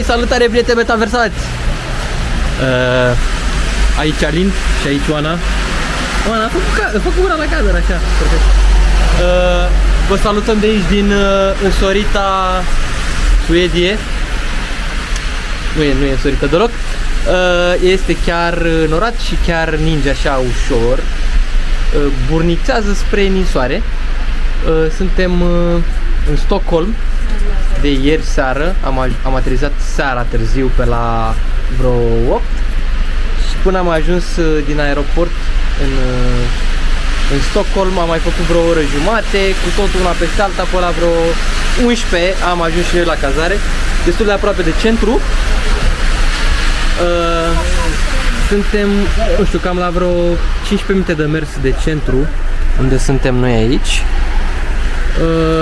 Salutare, prieteni metaversați! Aici Alin și aici Oana. Oana, a făcut una la cameră, așa. Vă salutăm de aici din însorita Suedie. Nu e însorită deloc. Este chiar norat și chiar ninge așa ușor. Burnițează spre ninsoare. Suntem în Stockholm de ieri seară. Am aterizat seara târziu pe la vreo 8 și până am ajuns din aeroport în Stockholm am mai făcut vreo oră jumate, cu totul una peste alta, pe la vreo 11 am ajuns și noi la cazare, destul de aproape de centru. Suntem, nu știu, cam la vreo 15 minute de mers de centru, unde suntem noi aici.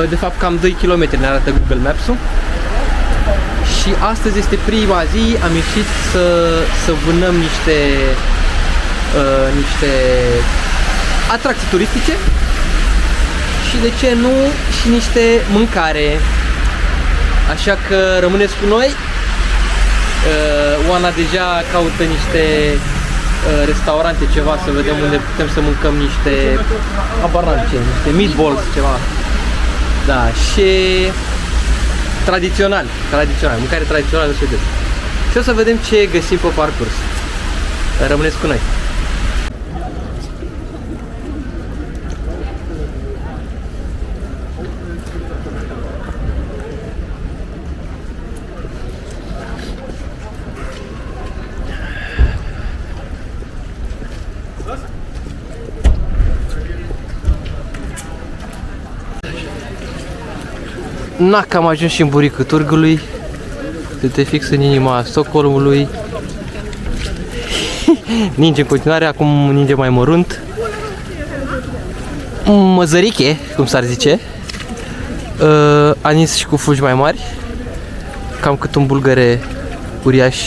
De fapt cam 2 km ne arată Google Maps-ul. Și astăzi este prima zi, am ieșit să vânăm niște atracții turistice și de ce nu și niște mâncare. Așa că rămâneți cu noi. Oana deja caută niște restaurante, ceva, să vedem unde putem să mâncăm niște niște meatballs, ceva. Da, și tradițional, mâncare tradițională suedeză. Și o să vedem ce găsim pe parcurs. Rămâneți cu noi. Na, că am ajuns și în buricul Târgului. Te fix în inima Stockholmului. Ninge în continuare, acum ninge mai mărunt. Măzăriche, cum s-ar zice. A nins și cu fulgi mai mari. Cam cât un bulgăre uriaș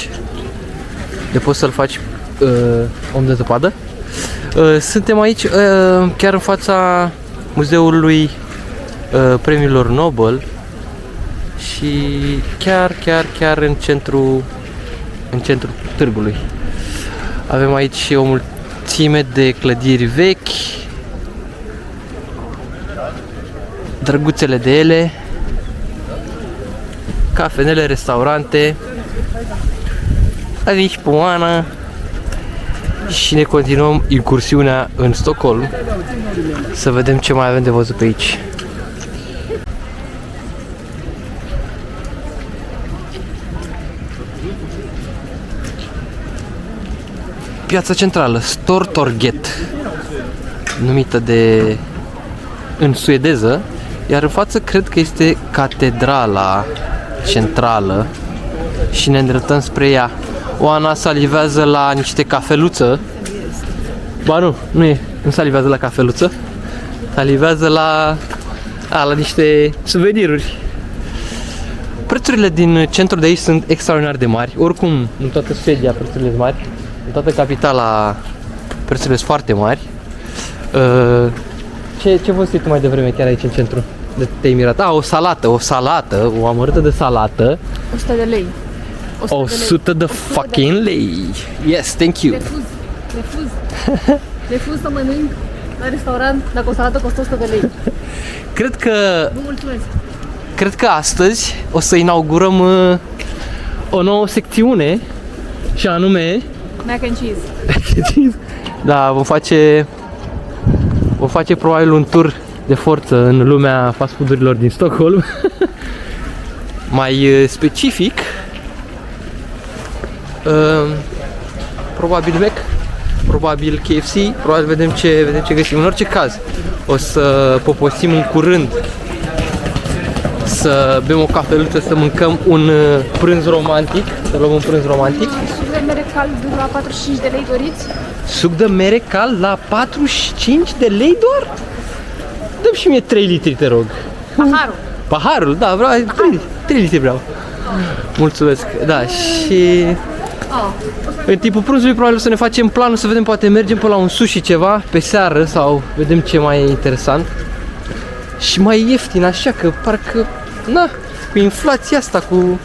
de poți să-l faci om de zăpadă. Suntem aici chiar în fața muzeului premiilor Nobel și chiar în centru târgului. Avem aici o mulțime de clădiri vechi, drăguțele de ele, cafenele, restaurante. Aici pe Oana și ne continuăm incursiunea în Stockholm să vedem ce mai avem de văzut pe aici. Piața centrală, Stortorget, numită în suedeză, iar în față cred că este catedrala centrală și ne îndreptăm spre ea. Oana salivează la niște cafeluță. Ba nu salivează la cafeluță, salivează la niște suveniruri. Prețurile din centrul de aici sunt extraordinar de mari. Oricum, în toată Suedia prețurile sunt mari. În toată capitala prețurile sunt foarte mari. Ce vă tu mai devreme chiar aici în centru? Te-ai mirat? O salată, o amărâtă de salată. 100 de lei. 100 de fucking lei. Yes, thank you. Refuz să mănânc la restaurant dacă o salată costă 100 de lei. Vă mulțumesc. Cred că astăzi o să inaugurăm o nouă secțiune și anume Mac and cheese. Da, vom face probabil un tur de forță în lumea fast food-urilor din Stockholm. Mai specific, probabil Mac, probabil KFC, probabil vedem ce găsim. În orice caz, o să poposim în curând, să bem o cafeluță, să mâncăm un prânz romantic, să luăm un prânz romantic. Suc de mere cald la 45 de lei, doriți? Suc de mere cald la 45 de lei doar? Dă-mi și mie 3 litri, te rog. Paharul, da, vreau 3 litri vreau. Mulțumesc, da, și în timpul prânzului probabil o să ne facem planul să vedem, poate mergem pe la un sushi ceva pe seară sau vedem ce mai e interesant. Și mai ieftin, așa că parcă, na, cu inflația asta, cu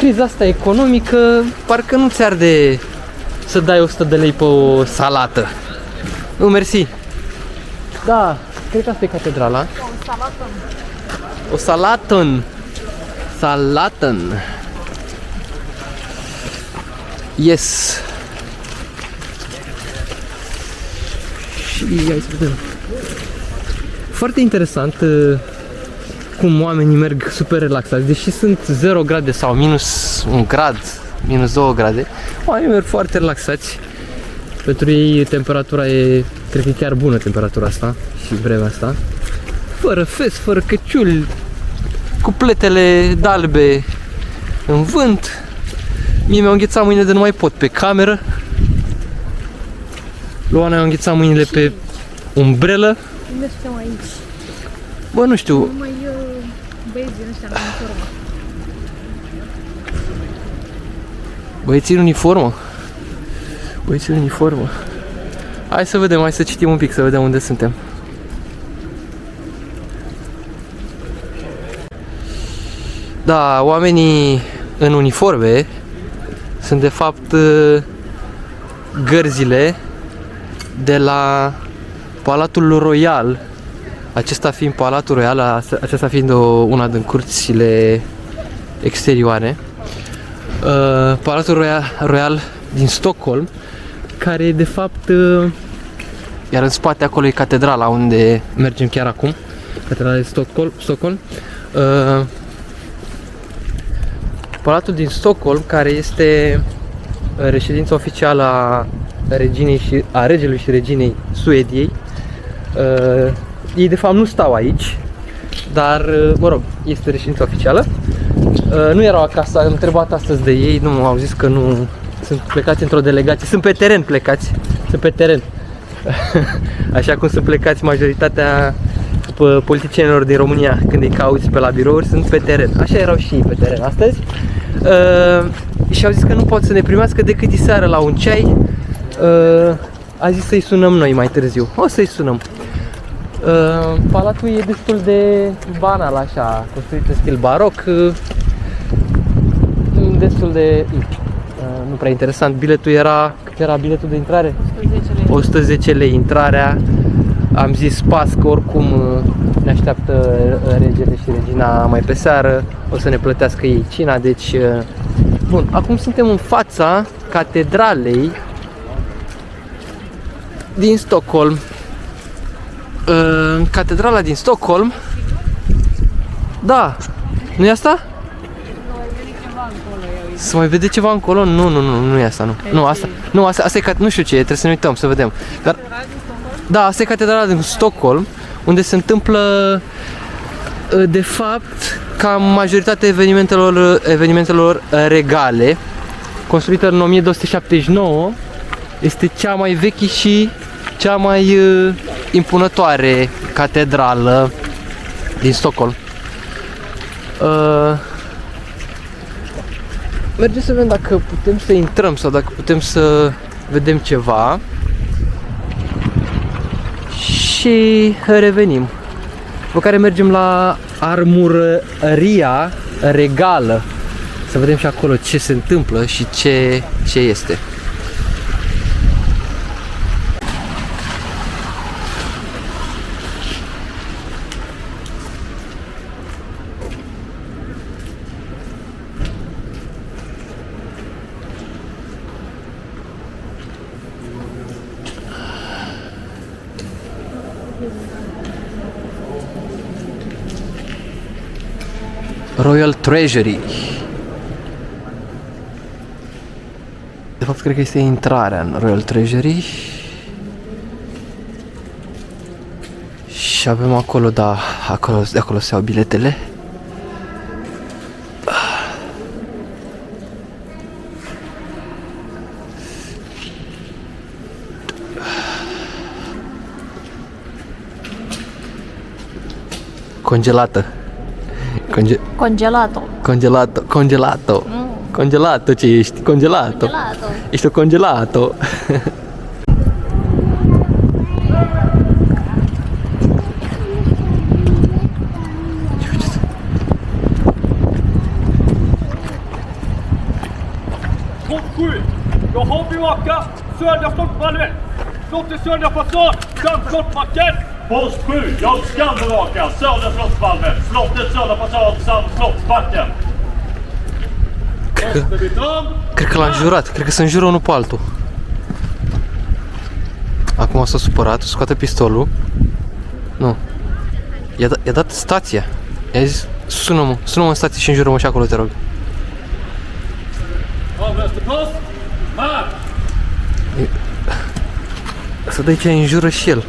criza asta economică, parcă nu ți-ar de să dai 100 de lei pe o salată. Nu, mersi. Da, cred că asta e catedrala. O salaton. Salaton. Yes. Și hai să vedem. Foarte interesant cum oamenii merg super relaxați, deși sunt 0 grade sau minus 1 grad, minus 2 grade, oamenii merg foarte relaxați. Pentru ei temperatura e, cred că e chiar bună temperatura asta și vremea asta. Fără fes, fără căciuli, cu pletele dalbe în vânt. Mie mi-au înghețat mâinile de nu mai pot pe cameră. Luana i-a înghețat mâinile pe umbrelă. Mergem aici. Bă, nu știu. Numai băieții ăștia în uniformă. Băieții în uniformă? Băieții în uniformă. Hai să vedem, hai să citim un pic, să vedem unde suntem. Da, oamenii în uniforme sunt de fapt gărzile de la Palatul Royal. Acesta fiind Palatul Royal, acesta fiind una din curțile exterioare. Palatul Royal din Stockholm, care de fapt, iar în spate acolo e catedrala unde mergem chiar acum, catedrala din Stockholm. Palatul din Stockholm, care este reședința oficială a regelui și reginei Suediei. Ei de fapt nu stau aici, dar mă rog, este reședința oficială. Nu erau acasă, am întrebat astăzi de ei, nu au zis că nu sunt plecați într-o delegație, sunt pe teren plecați, sunt pe teren. Așa cum sunt plecați majoritatea politicienilor din România când îi cauți pe la birouri, sunt pe teren. Așa erau și ei pe teren astăzi. Și au zis că nu pot să ne primească decât diseară la un ceai. A zis să-i sunăm noi mai târziu. O să-i sunăm. Palatul e destul de banal, așa, construit în stil baroc. Destul de nu prea interesant. Biletul era, cât era biletul de intrare? 110 lei. 110 lei intrarea. Am zis pas că oricum ne așteaptă regele și regina mai pe seară, o să ne plătească ei cina, deci bun, acum suntem în fața catedralei din Stockholm. Catedrala din Stockholm. Da, nu e asta? Să mai vede ceva încolo? Nu e asta, nu. Nu, asta e, nu știu ce e, trebuie să ne uităm, să vedem. Dar da, asta e catedrala din Stockholm, unde se întâmplă de fapt cam majoritatea evenimentelor regale. Construită în 1279, este cea mai veche și cea mai impunătoare catedrală din Stockholm. Mergem să vedem dacă putem să intrăm sau dacă putem să vedem ceva și revenim. După care mergem la armurăria regală să vedem și acolo ce se întâmplă și ce este. Royal Treasury. De fapt, cred că este intrarea în Royal Treasury. Și avem acolo, da, de acolo se iau biletele. Congelată. Congelato. Congelato. Congelato ce ești? Congelato. Ești o congelato. tillbaka, södra stolpvalvet. Slott till södra fasad, samt slottbacken. Post 7, jag ska bevaka södra slottsvalvet, slottet södra fasad samt slottsbacken. Cred că l-am jurat, cred că se înjură unul pe altul. Acum s-a supărat, scoate pistolul. Nu. I-a dat stația. I-a zis, sună-mă în stație și înjură-mă și acolo, te rog. Să dai ce înjură și el.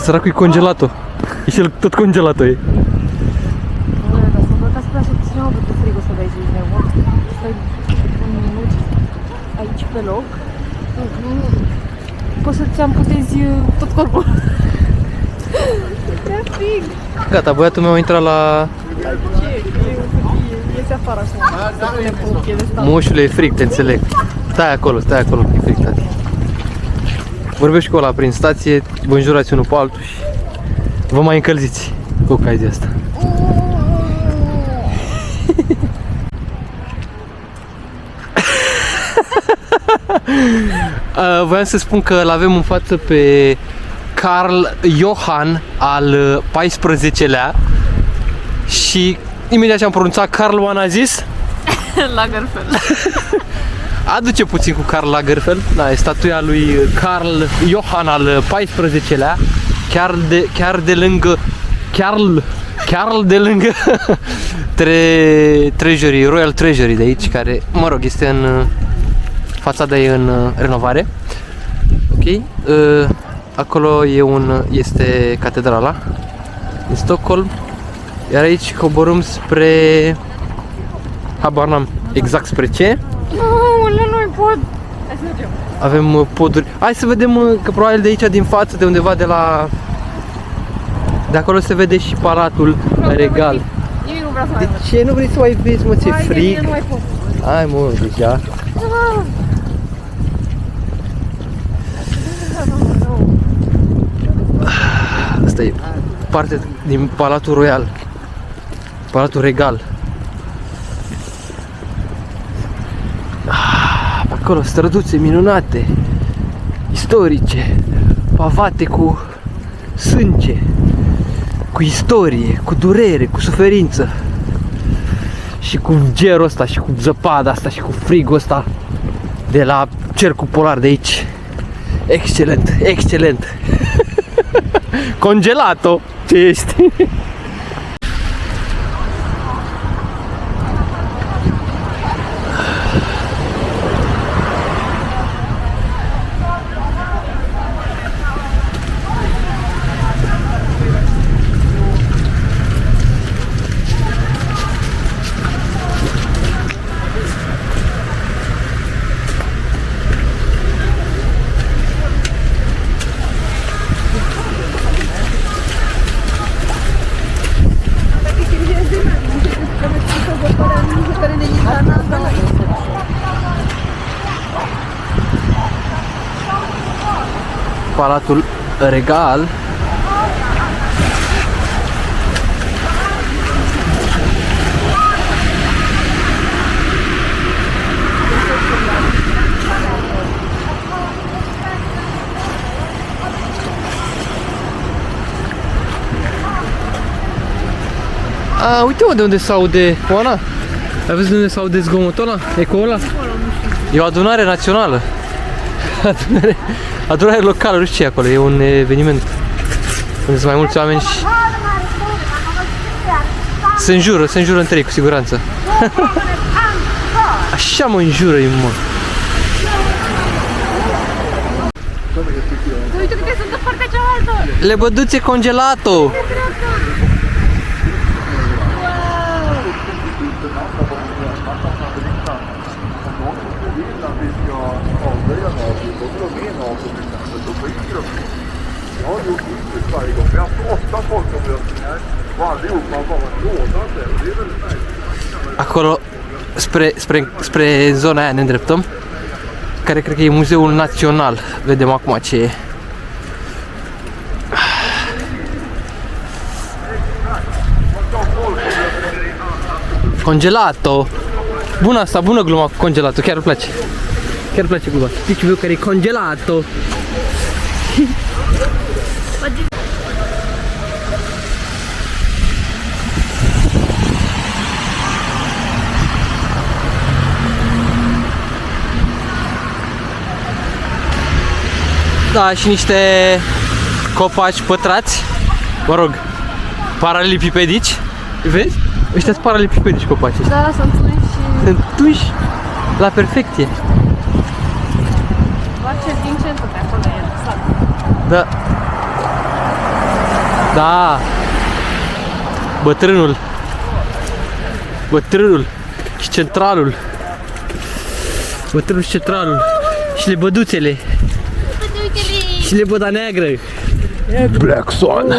Săracul e congelat-o. E și el tot congelat-o e. Aici pe loc. Poți să-ți amputezi tot corpul. E frig. Gata, băiatul meu a intrat la... Iese afară acum. Moșule, e frig, te înțeleg. Stai acolo, că e frig, tati. Vorbești cu ăla prin stație, vă înjurați unul pe altul și vă mai încălziți cu ocazia asta. Voiam să spun că l-avem în față pe Carl Johan al XIV-lea și imediat ce am pronunțat Karl Johan a zis Lagerfeld. aduce puțin cu Karl Lagerfeld, da, e statuia lui Carl Johan al XIV-lea, chiar de lângă Treasury, Royal Treasury de aici, care, mă rog, este în fațada e în renovare. Ok, acolo este catedrala din Stockholm, iar aici coborâm spre, habar n-am exact spre ce. Nu pot. Hai să mergem. Avem poduri. Hai să vedem că probabil de aici din față, de undeva de acolo se vede și Palatul Regal. Nimic nu vreau să mai De văd. ce nu vrei să mai vezi, mă, ți-e Hai, frig? nu mai pot. Hai, mă, deja. Asta e parte din Palatul Royal. Palatul Regal. Acolo străduțe minunate, istorice, pavate cu sânge, cu istorie, cu durere, cu suferință. Și cu gerul ăsta, și cu zăpada asta, și cu frigul ăsta de la cercul polar de aici. Excelent, excelent. Congelato, ce ești? Palatul Regal. Uite-mă de unde se aude, Oana. Ai văzut de unde se aude zgomotul ăla? Eco ăla? E o adunare națională. Adunare locală, nu știu ce e acolo, e un eveniment unde sunt mai mulți oameni și se înjură între ei, cu siguranță. Așa mă înjură-i, mă. Uite că sunt de partea cealaltă. Le băduțe congelato! Acolo, spre zona aia ne îndreptăm, care cred că e Muzeul Național. Vedem acum ce e. Congelato. Bună asta, bună gluma cu congelato, chiar îmi place. Chiar îmi place gluma. Piciul meu care e congelato. Da, și niște copaci pătrați, mă rog, paralipipedici, vezi? Ăștia sunt paralipipedici copacii ăștia. Da, sunt tunși și... Sunt tunși la perfecție. Face din centru pe acolo, e lăsat. Da. Da. Bătrânul. Bătrânul și centralul. Bătrânul și centralul. Și lebăduțele. Și lebăda neagră. Black Swan.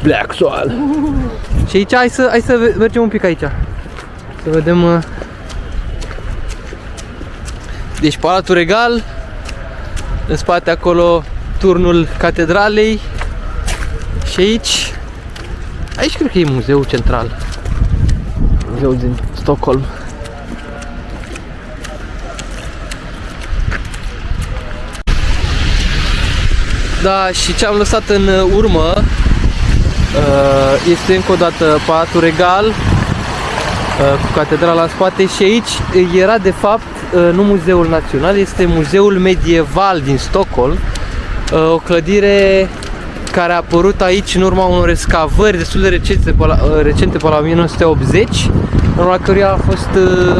Black Swan. Și aici, hai să mergem un pic aici. Să vedem. Deci Palatul Regal. În spate acolo turnul catedralei. Și aici cred că e muzeul central. Muzeul din Stockholm. Da, și ce am lăsat în urmă este încă o dată Palatul Regal cu catedrala în spate și aici era de fapt nu Muzeul Național, este Muzeul Medieval din Stockholm, o clădire care a apărut aici în urma unor excavări destul de recente pe la 1980, în urma căruia a fost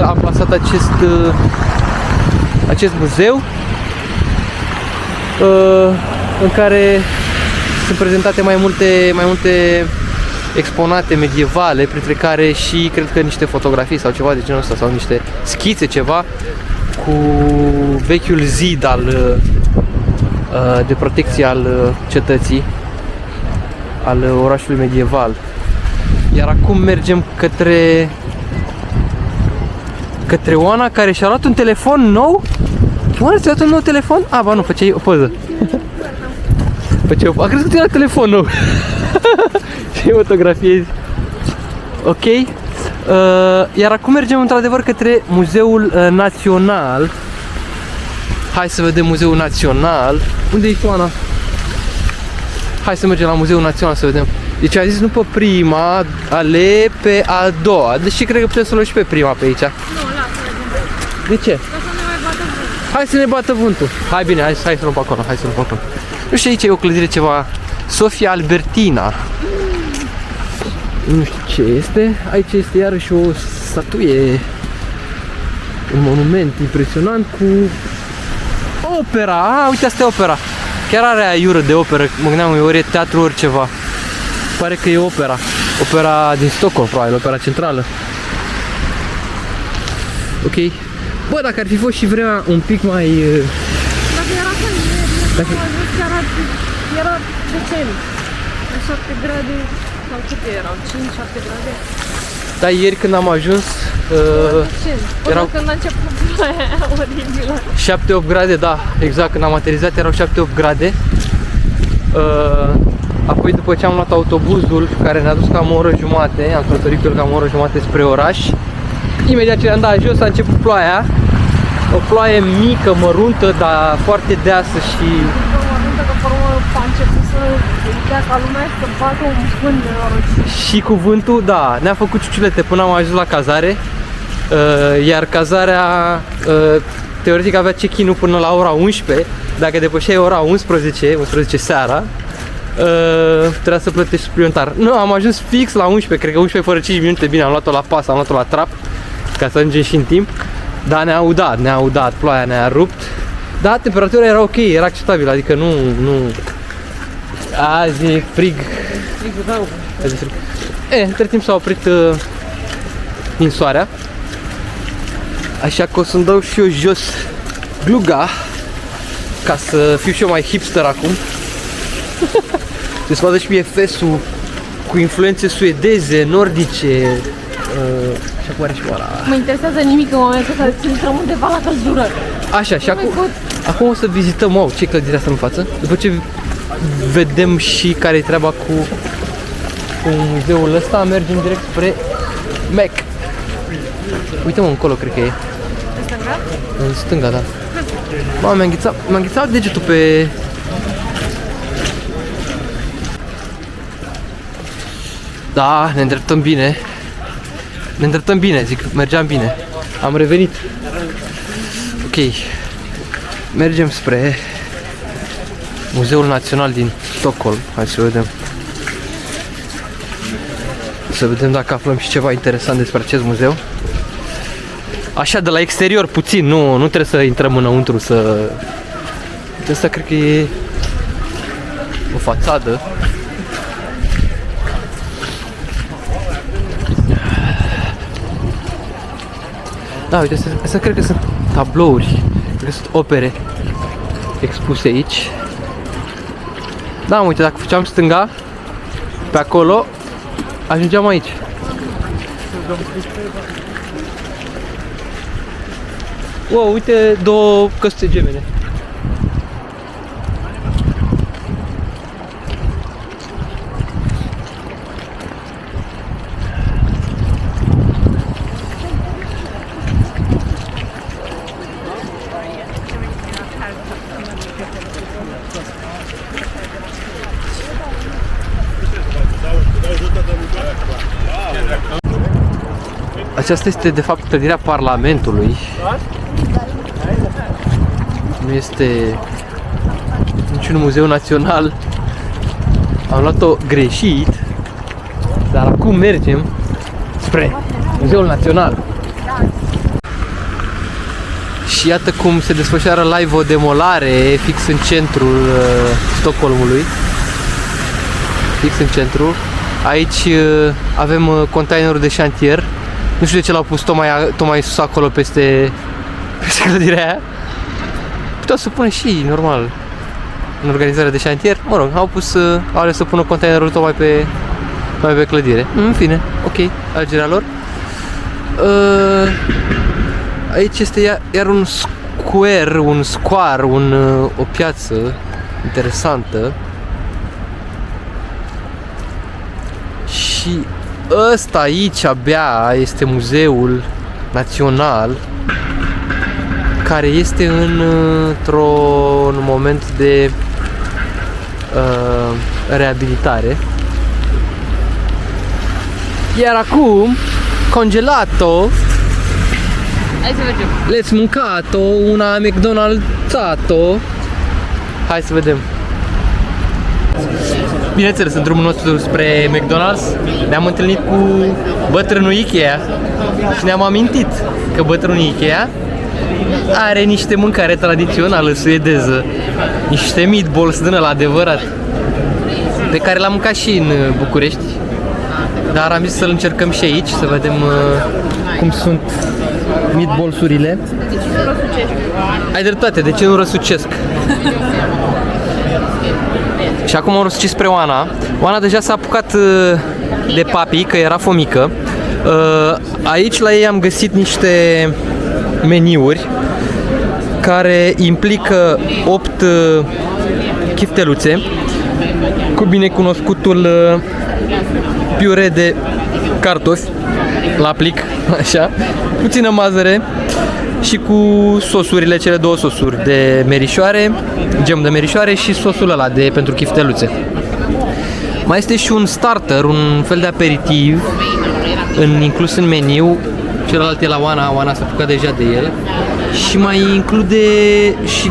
amplasat acest muzeu în care sunt prezentate mai multe exponate medievale, printre care și cred că niște fotografii sau ceva de genul ăsta sau niște schițe ceva cu vechiul zid de protecție al cetății, al orașului medieval. Iar acum mergem către Oana, care și-a luat un telefon nou. Oana, ți-a luat un nou telefon? A, ba nu, făceai o poză. A crezut că ți-a luat telefon nou. Și fotografiezi. Ok. Iar acum mergem într-adevăr către Muzeul Național. Hai să vedem Muzeul Național. Unde ești, Oana? Hai să mergem la Muzeul Național să vedem. Deci a zis nu pe prima, ale pe a doua. Deși cred că putem să luăm și pe prima pe aici. Nu, lasă-le. De ce? Ca să ne mai bată vântul. Hai să ne bată vântul. Hai bine, hai să luăm pe acolo. Hai să luăm pe acolo. Nu știu, aici e o clădire ceva Sofia Albertina. Nu știu ce este. Aici este iarăși o statuie, un monument impresionant cu opera. Uite, asta e opera. Chiar are aiură de operă. Mă gândeam, ori e teatru, ori ceva. Pare că e opera. Opera din Stockholm, probabil, opera centrală. Ok. Bă, dacă ar fi fost și vremea un pic mai... Dacă era că Dacă- era decembrie. 7 grade, sau câte erau? 5-7 grade? Dar ieri când am ajuns Până erau- când a început ploaia oribilă. 7-8 grade, da, exact, când am aterizat erau 7-8 grade. Apoi după ce am luat autobuzul care ne-a dus cam o oră jumate, am călătorit cu el cam o oră jumate spre oraș. Imediat ce am dat jos a început ploaia. O ploaie mică, măruntă, dar foarte deasă și... Că pe urmă a început să dea ca lumea și să bată un vânt de norocit. Și cuvântul, da, ne-a făcut ciuciulete până am ajuns la cazare. Iar cazarea teoretic avea check-in-ul până la ora 11. Dacă depășeai ora 11 seara, trebuia să plătești suplimentar. Nu, am ajuns fix la 11, cred că 11 fără 5 minute. Bine, am luat-o la pas, am luat-o la trap, ca să ajungem și în timp. Dar ne-a udat, ploaia ne-a rupt. Da, temperatura era ok, era acceptabilă, adică nu... Azi e frig. Frig rău. Între timp s-a oprit ninsoarea. Așa că o să-mi dau și eu jos gluga, ca să fiu și eu mai hipster acum. Să-ți vadă și mie fesul cu influențe suedeze, nordice. Și acum are și ăla. Mă interesează nimic în momentul ăsta, să intrăm undeva la căldură. Așa, și acum o să vizităm, wow, ce clădire asta în față. După ce vedem și care e treaba cu muzeul ăsta, mergem direct spre Mac. Uite mă, încolo cred că e. În stânga? În stânga, da. Mamă, mi-a înghițat degetul pe... Da, ne îndreptăm bine. Ne îndreptăm bine, zic, mergeam bine. Am revenit. Ok. Mergem spre Muzeul Național din Stockholm. Hai să vedem. Să vedem dacă aflăm și ceva interesant despre acest muzeu. Așa, de la exterior puțin, nu trebuie să intrăm înăuntru să... Asta cred că e o fațadă. Da, uite, astea cred că sunt tablouri, cred că sunt opere expuse aici. Da, uite, dacă făceam stânga, pe acolo, ajungeam aici. Wow, uite, două căsuțe gemene. Aceasta este de fapt clădirea Parlamentului. Nu este niciun muzeu național. Am luat-o greșit. Dar acum mergem spre Muzeul Național. Și iată cum se desfășoară live o demolare fix în centrul Stockholmului. Fix în centru. Aici avem containerul de șantier. Nu știu de ce l-au pus tocmai sus acolo peste clădirea aia. Puteau să pună și normal în organizarea de șantier. Mă rog, au ales să pună containerul tocmai pe clădire. În fine, ok, alegerea lor. Aici este iar un square, o piață interesantă. Și ăsta aici abia este Muzeul Național, care este într-un moment de reabilitare. Iar acum, congelato, Hai să vedem. let's mâncato, una McDonald's-ato. Hai să vedem. Bineînțeles, în drumul nostru spre McDonald's ne-am întâlnit cu bătrânul Ikea și ne-am amintit că bătrânul Ikea are niște mâncare tradițională suedeză, niște meatballs din ăla adevărat, pe care l-am mâncat și în București, dar am zis să-l încercăm și aici, să vedem cum sunt meatballs-urile. Ai dreptate, de ce nu răsucesc? Și acum am răsucit spre Oana. Oana deja s-a apucat de papi, că era fomică. Aici la ei am găsit niște meniuri care implică 8 chifteluțe cu binecunoscutul piure de cartofi la plic, așa, puțină mazăre și cu sosurile, cele două sosuri de merișoare, gem de merișoare și sosul ăla pentru chifteluțe. Mai este și un starter, un fel de aperitiv inclus în meniu. Celălalt e la Oana s-a apucat deja de el. Și mai include și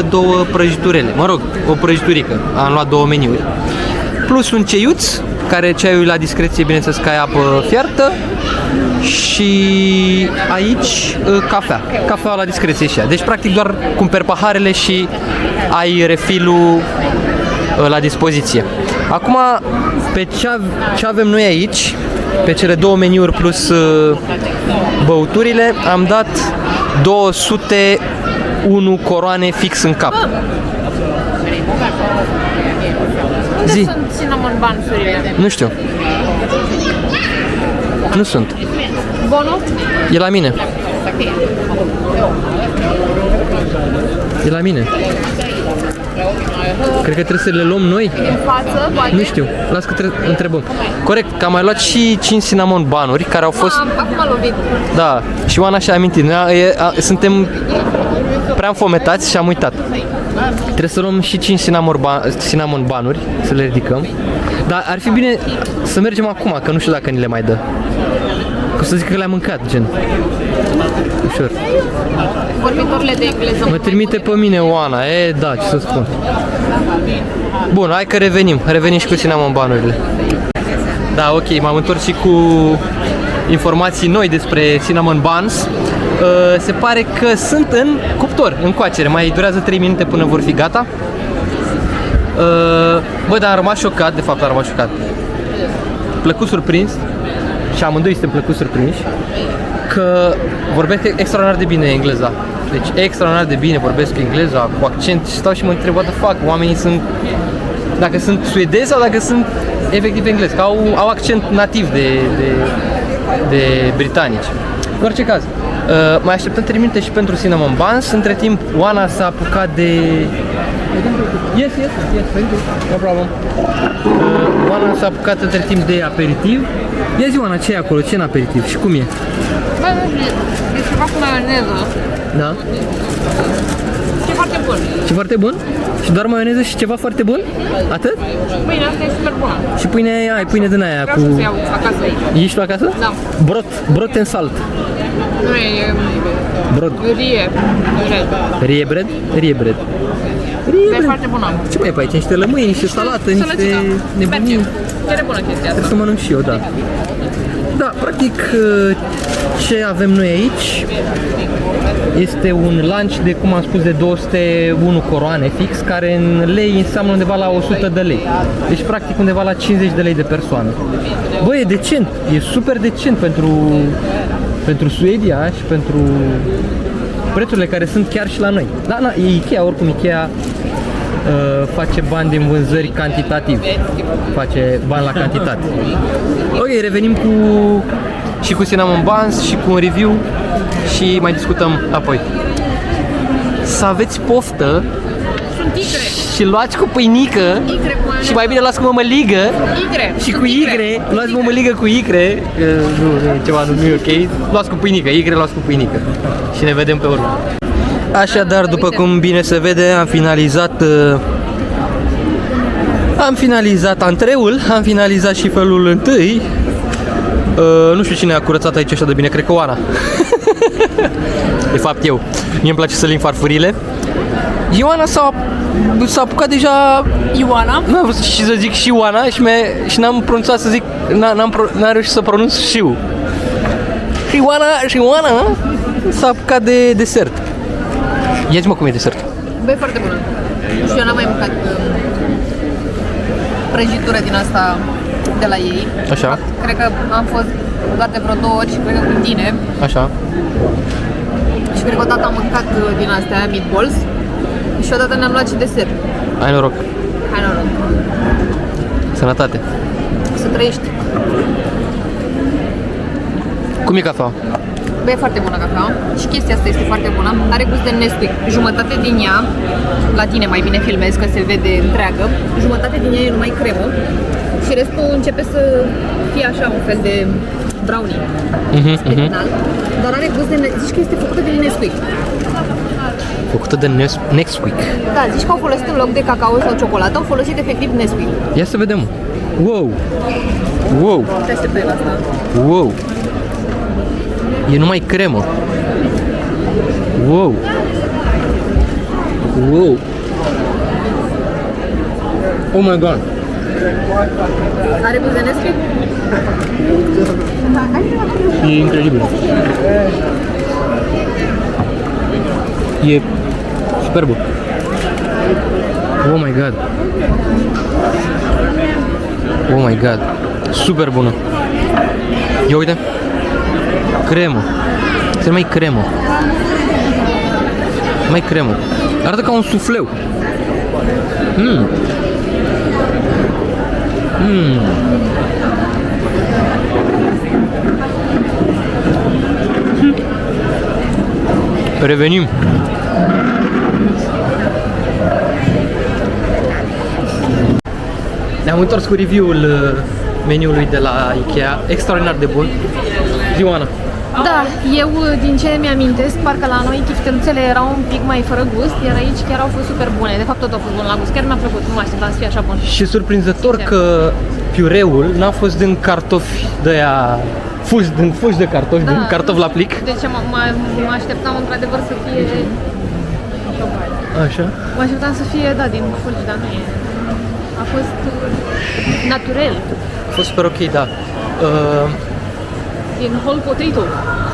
două prăjiturele. Mă rog, o prăjiturică. Am luat 2 meniuri. Plus un ceiuț, care ceaiul la discreție, bineînțeles că ai apă fiartă. Și aici cafea la discreție și ea. Deci practic doar cumperi paharele și ai refilul la dispoziție. Acum, pe ce avem noi aici, pe cele 2 meniuri plus băuturile, am dat 201 coroane fix în cap. Unde sunt cinnamon buns-urile? Nu știu. Nu sunt. Bonul? E la mine. E la mine. Cred că trebuie să le luăm noi. În față, poate. Nu știu, las că întrebăm. Corect, că am mai luat și 5 cinnamon banuri care au fost... Acum a lovit. Da, și Oana și-a amintit. Noi suntem prea înfometați și am uitat. Trebuie să luăm și 5 cinnamon banuri, să le ridicăm. Dar ar fi bine să mergem acum, că nu știu dacă ni le mai dă. Că să zic că le-am mâncat, gen. Ușor. Vorbitorile de engleză. Mă trimite pe mine Oana, da, ce să spun. Bun, hai că revenim și cu cinnamon banurile. Da, ok, m-am întors și cu informații noi despre cinnamon buns. Se pare că sunt în cuptor, în coacere, mai durează 3 minute până vor fi gata. Bă, dar am rămas șocat, de fapt am rămas șocat. Plăcut surprins, și amândoi suntem plăcut surprinși, că vorbesc extraordinar de bine engleza. Deci extraordinar de bine vorbesc engleza, cu accent, și stau și mă întreb, what the fuck, oamenii sunt, dacă sunt suedezi sau dacă sunt efectiv englezi, că au accent nativ de britanici. În orice caz, mai așteptăm 3 minute și pentru cinnamon buns. Între timp, Oana s-a apucat de... Yes, thank you, no problem. Oana s-a apucat între timp de aperitiv. Ia zi, Oana, ce e acolo? Ce e în aperitiv și cum e? Bă, nu știu, e ceva cu maioneză. Da? E foarte bun. Și foarte bun? Și doar maioneză și ceva foarte bun? Atât? Pâinea asta e super bună. Și ai pâine din aia Vreau cu... să iau acasă aici. Ești tu acasă? Da. Brot and salt. Nu e Brod. rie. Rie bread? Rie bread. E foarte bună. Ce mai e pe aici? Niște lămâi, niște salată, niște nebunii. Chiar e bună chestia asta. Trebuie să mănânc și eu, da. Da, practic ce avem noi aici este un lunch de, cum am spus, de 201 coroane fix, care în lei înseamnă undeva la 100 de lei. Deci practic undeva la 50 de lei de persoană. Bă, e decent, e super decent pentru Suedia și pentru prețurile care sunt chiar și la noi. Da, e Ikea, oricum Ikea face bani din vânzări cantitativ. Face bani la cantitate. Ok, revenim și cu cinnamon buns și cu un review și mai discutăm apoi. Să aveți poftă și luați cu pâinică și mai bine luați cu mămăligă și cu icre, luați mămăligă cu icre, ceva nu e ok, luați cu pâinică, icre luați cu pâinică și ne vedem pe urmă. Așadar, după cum bine se vede, am finalizat antreul, am finalizat și felul întâi. Nu știu cine a curățat aici așa de bine, cred că Oana. De fapt eu. Mie îmi place să limb farfurile. Ioana s-a apucat deja... Ioana? N-am vrut și să zic și Oana și n-am pronunțat să zic... N-am reușit să pronunț șiu. Și Oana s-a apucat de desert. Ia-ți-mă cum e desert. Bă, e foarte bună. Și eu n-am mai mâncat prăjitură din asta de la ei. Așa. Cred că am fost doar de vreo 2 ori și cred că cu tine. Așa. Și cred că odată am mâncat din astea, meatballs. Și odată ne-am luat și desert. Ai noroc. Hai noroc. Sănătate. Să trăiești. Cum e cafea? Bă, e foarte bună cafea și chestia asta este foarte bună. Are gust de Nesquik. Jumătate din ea, la tine mai bine filmez că se vede întreagă, jumătate din ea e numai cremă și restul începe să fie așa un fel de brownie. Final, dar are gust de... Zici că este făcută din Nesquik. Făcută de Nesquik. Da, zici că au folosit în loc de cacao sau ciocolată, au folosit efectiv Nesquik. Ia să vedem. Wow! Wow! Te așteptai la asta. Wow! E numai cremă. Wow! Wow! Oh my god! Are gust de Nesquik? E incredibil. E superbă. Oh my god. Oh my god. Super bună. Ia uite. Cremă. Este mai cremă. Mai cremă. Arată ca un sufleu. Revenim. Ne-am întors cu review-ul meniului de la Ikea, extraordinar de bun. Ioana. Da, eu din ce mi-amintesc, parcă la noi chifteluțele erau un pic mai fără gust, iar aici chiar au fost super bune. De fapt tot au fost bun la gust, chiar mi-a plăcut, nu mă așteptam să fie așa bun. Și surprinzător că piureul n-a fost din cartofi de aia din fulgi de cartofi, din cartofi la plic. Deci mă așteptam într-adevăr să fie... Așa. Mă așteptam să fie, da, din fulgi, dar nu e. A fost naturel. A fost super ok, da. Din whole potato.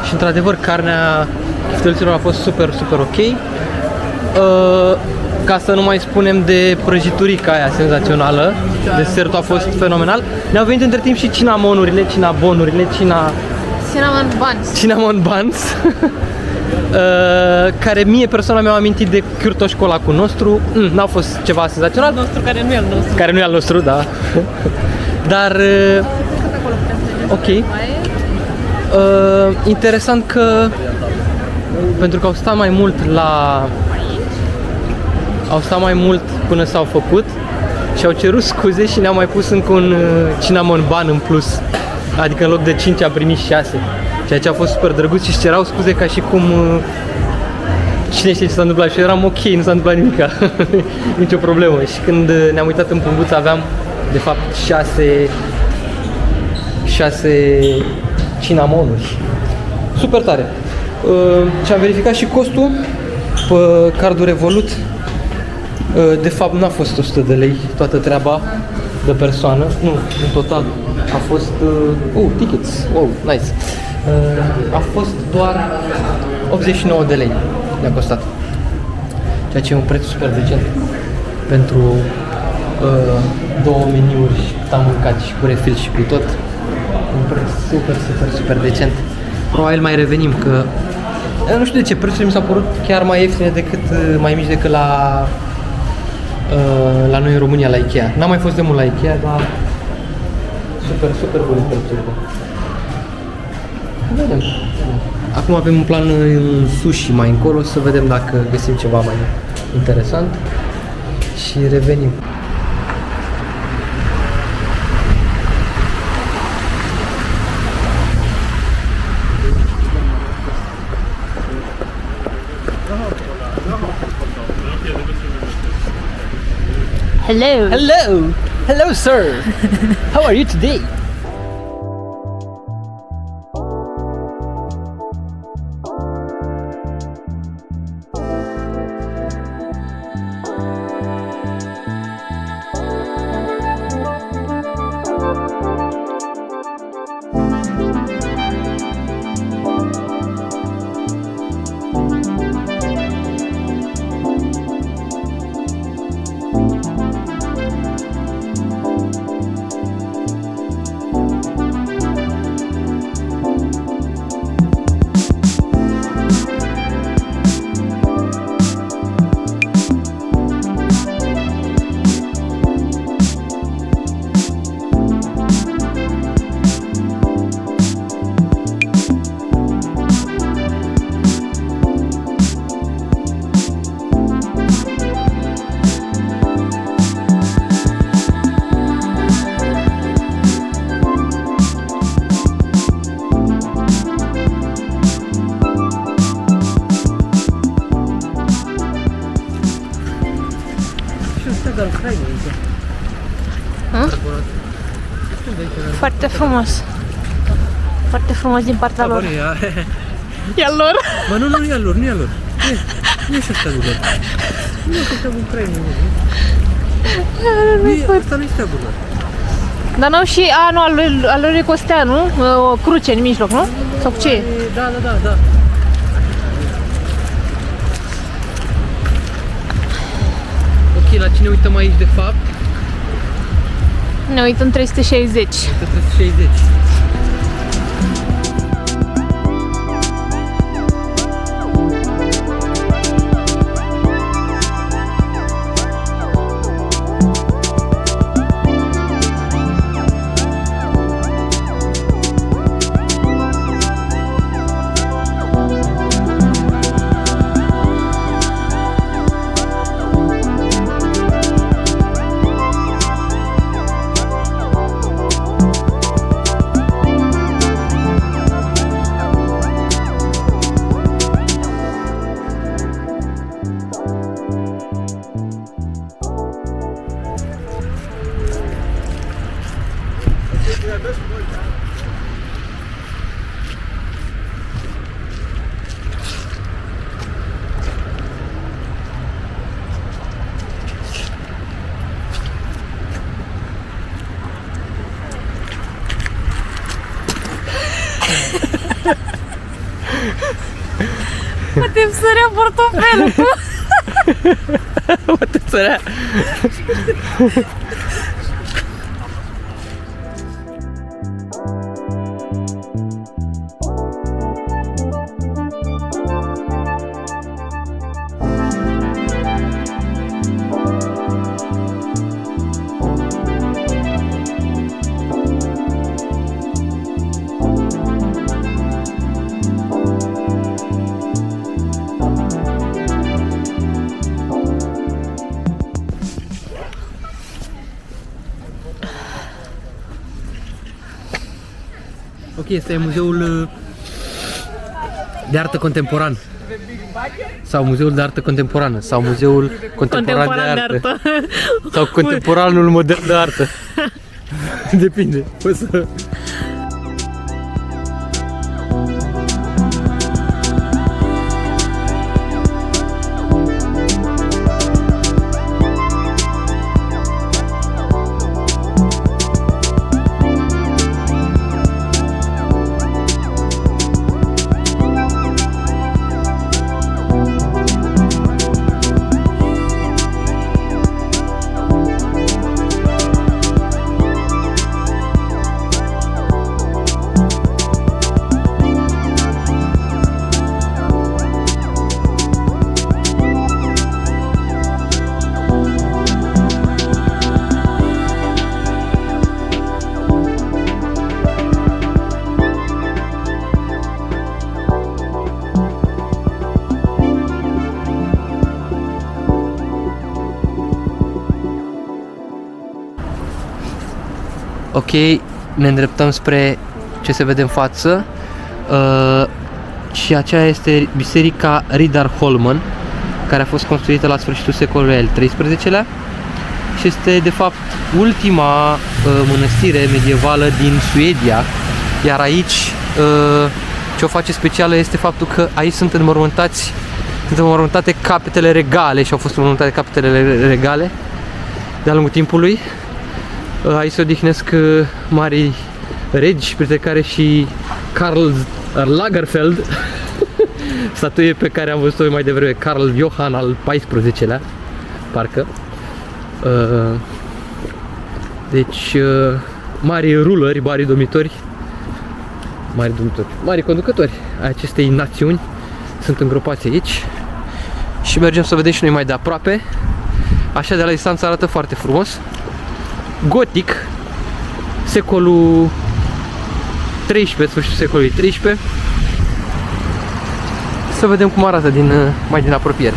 Și într-adevăr carnea chifteluților a fost super, super ok. Ca să nu mai spunem de prăjiturica aia senzațională, desertul a fost fenomenal. Ne-au venit între timp și cinamonurile, cinabonurile, cinnamon buns, care mie personal mi-au amintit de chiurtoșcolacul nostru. N-a fost ceva senzațional. Nostru care nu e al nostru. Care nu e al nostru, da. Dar ok. Interesant că pentru că au stat mai mult până s-au făcut și au cerut scuze și ne-au mai pus încă un cinnamon bun în plus. Adică în loc de 5 a primit 6. Ceea ce a fost super drăguț și cerau scuze ca și cum cine știe ce s-a întâmplat și eu eram ok, nu s-a întâmplat nimica. Nicio problemă. Și când ne-am uitat în punguță aveam de fapt 6 cinnamonuri. Super tare. Și am verificat și costul pe cardul Revolut. De fapt n-a fost 100 de lei toată treaba de persoană. Nu, în total a fost tickets. Wow, nice. A fost doar 89 de lei ne-a costat. Ceea ce e un preț super decent pentru două meniuri și cât am mâncat și cu refill și cu tot. Un preț super, super, super decent. Probabil mai revenim, că nu știu de ce, prețurile mi s-au părut chiar mai ieftine decât, mai mici decât la noi în România, la Ikea. N-am mai fost de mult la Ikea, dar super, super bune prețurile. Vedem. Acum avem un plan în sushi mai încolo, să vedem dacă găsim ceva mai interesant și revenim. Hello. Hello! Hello, sir! How are you today? Foarte frumos. Foarte frumos din partea lor. E al lor? Bă, nu e al lor, nu e al lor. Nu e și asta lor. Nu e așa un creme. Asta nu este lor. Dar n-au și... nu, al lor e costea, nu? O cruce în mijloc, nu? Sau cu ce e? Da. Ok, la cine uităm aici de fapt? Ne uităm 360. 360. portofel. Bătățărea. Ok, este muzeul de artă contemporană. Sau muzeul de artă contemporană. Sau muzeul contemporan de artă. Sau contemporanul modern de artă. Depinde. O să... Ok, ne îndreptăm spre ce se vede în față și aceea este biserica Riddarholmen, care a fost construită la sfârșitul secolului al XIII-lea și este de fapt ultima mănăstire medievală din Suedia, iar aici ce o face specială este faptul că aici sunt înmormântate capetele regale și au fost înmormântate capetele regale de-a lungul timpului. Aici se odihnesc mari regi, printre care și Karl Lagerfeld, statuie pe care am văzut-o mai devreme, Karl Johann al XIV-lea, parcă. Deci, mari ruleri, mari conducători ai acestei națiuni sunt îngropați aici. Și mergem să vedem și noi mai de aproape. Așa de la distanță arată foarte frumos. Gotic, secolul 13, sfârșitul secolului 13. Să vedem cum arată mai din apropiere.